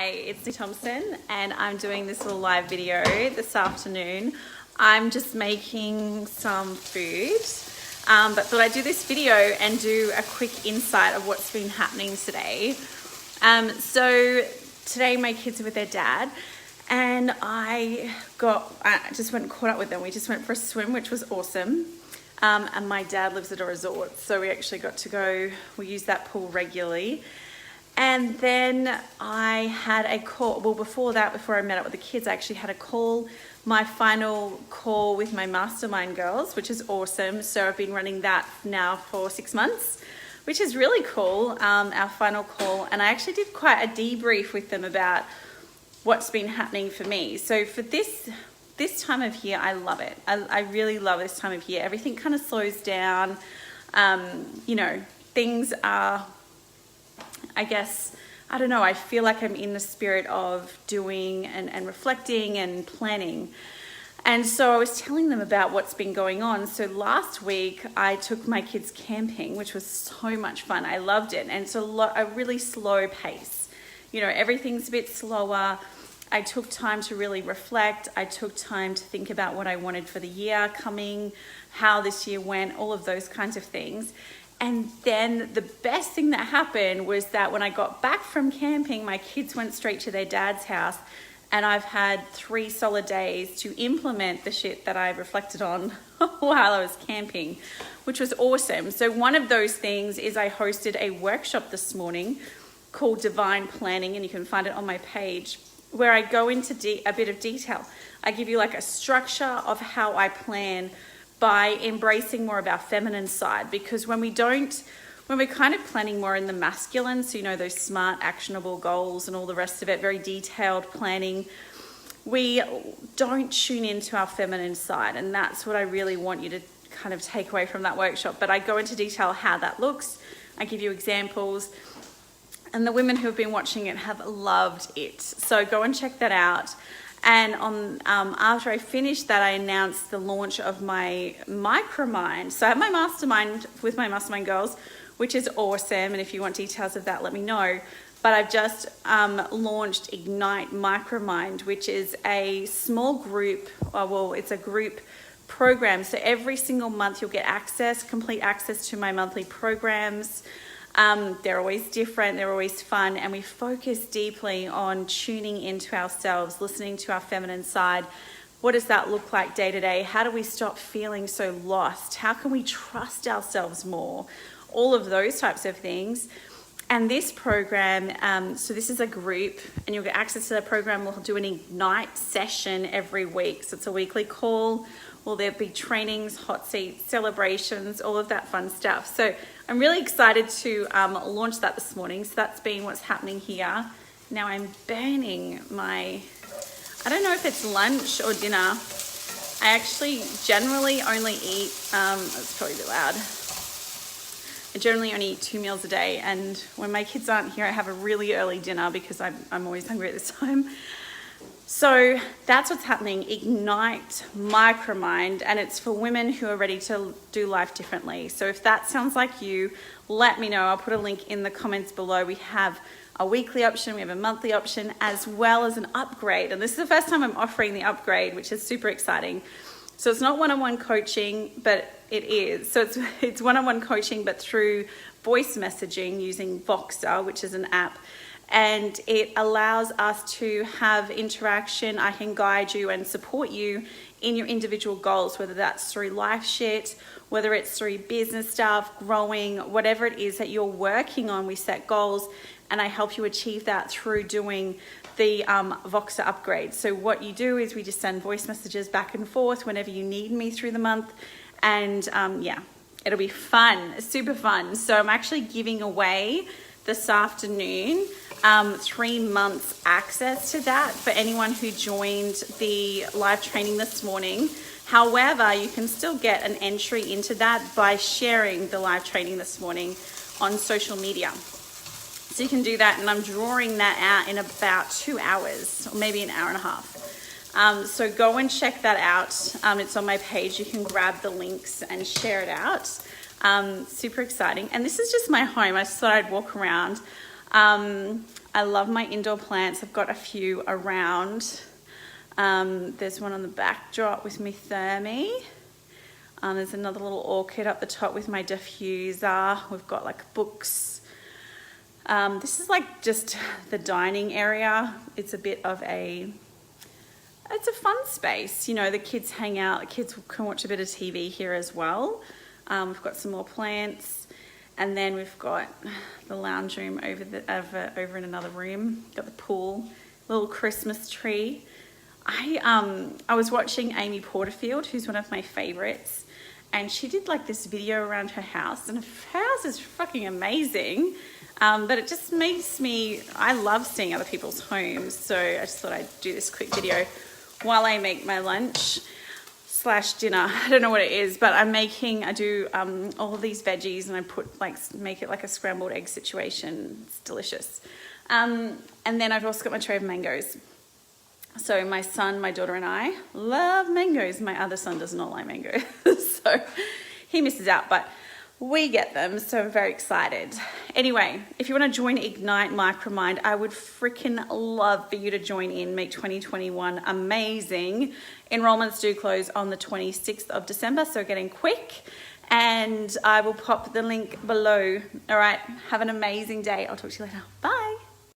Hi, it's Lee Thompson and I'm doing this little live video this afternoon. I'm just making some food, but thought I'd do this video and do a quick insight of what's been happening today. So today my kids are with their dad and I just went and caught up with them. We just went for a swim, which was awesome. And my dad lives at a resort, so we actually got to go, we use that pool regularly. And then I had a call, well before that, before I met up with the kids, I actually had a call, my final call with my mastermind girls, which is awesome. So I've been running that now for 6 months, which is really cool, our final call. And I actually did quite a debrief with them about what's been happening for me. So for this time of year, I love it. I really love this time of year. Everything kind of slows down. Things are, I guess, I don't know, I feel like I'm in the spirit of doing and reflecting and planning. And so I was telling them about what's been going on. So last week I took my kids camping, which was so much fun. I loved it. And so a really slow pace. Everything's a bit slower. I took time to really reflect. I took time to think about what I wanted for the year coming, how this year went, all of those kinds of things. And then the best thing that happened was that when I got back from camping, my kids went straight to their dad's house, and I've had 3 solid days to implement the shit that I reflected on while I was camping, which was awesome. So one of those things is I hosted a workshop this morning called Divine Planning, and you can find it on my page, where I go into a bit of detail. I give you like a structure of how I plan by embracing more of our feminine side, because when we're kind of planning more in the masculine, so those smart, actionable goals and all the rest of it, very detailed planning, we don't tune into our feminine side. And that's what I really want you to kind of take away from that workshop. But I go into detail how that looks. I give you examples. And the women who have been watching it have loved it. So go and check that out. And after I finished that, I announced the launch of my Micromind. So I have my mastermind with my mastermind girls, which is awesome. And if you want details of that, let me know. But I've just launched IGNITE Micromind, which is a small group, it's a group program. So every single month you'll get complete access to my monthly programs. They're always different, they're always fun, and we focus deeply on tuning into ourselves, listening to our feminine side. What does that look like day to day? How do we stop feeling so lost? How can we trust ourselves more? All of those types of things. And this program, so this is a group, and you'll get access to the program. We'll do an IGNITE session every week. So it's a weekly call. Will there be trainings, hot seats, celebrations, all of that fun stuff. So I'm really excited to launch that this morning. So that's been what's happening here. Now I'm burning I don't know if it's lunch or dinner. I actually generally only eat, it's probably a bit loud. I generally only eat 2 meals a day. And when my kids aren't here, I have a really early dinner because I'm always hungry at this time. So that's what's happening, IGNITE Micromind, and it's for women who are ready to do life differently. So if that sounds like you, let me know. I'll put a link in the comments below. We have a weekly option, we have a monthly option, as well as an upgrade. And this is the first time I'm offering the upgrade, which is super exciting. So it's not one-on-one coaching, but it is. So it's one-on-one coaching, but through voice messaging using Voxer, which is an app. And it allows us to have interaction. I can guide you and support you in your individual goals, whether that's through life shit, whether it's through business stuff, growing, whatever it is that you're working on. We set goals and I help you achieve that through doing the Voxer upgrade. So what you do is we just send voice messages back and forth whenever you need me through the month. And it'll be fun, super fun. So I'm actually giving away this afternoon 3 months access to that for anyone who joined the live training this morning. However, you can still get an entry into that by sharing the live training this morning on social media. So you can do that, and I'm drawing that out in about 2 hours, or maybe an hour and a half. So go and check that out. It's on my page. You can grab the links and share it out. Super exciting. And this is just my home. I just thought I'd walk around. I love my indoor plants. I've got a few around. There's one on the backdrop with my thermy. There's another little orchid up the top with my diffuser. We've got like books. This is like just the dining area. It's a bit of it's a fun space. You know, the kids hang out. The kids can watch a bit of TV here as well. We've got some more plants. And then we've got the lounge room over in another room. Got the pool, little Christmas tree. I was watching Amy Porterfield, who's one of my favorites, and she did like this video around her house, and her house is fucking amazing. But it just makes me, I love seeing other people's homes, so I just thought I'd do this quick video while I make my lunch / dinner. I don't know what it is, but I do all of these veggies, and I make it like a scrambled egg situation. It's delicious. And then I've also got my tray of mangoes. So my son, my daughter, and I love mangoes. My other son does not like mangoes, so he misses out, but we get them, so I'm very excited. Anyway, if you want to join IGNITE Micromind, I would freaking love for you to join in, make 2021 amazing. Enrollments do close on the 26th of December, so getting quick, and I will pop the link below. All right, have an amazing day. I'll talk to you later. Bye.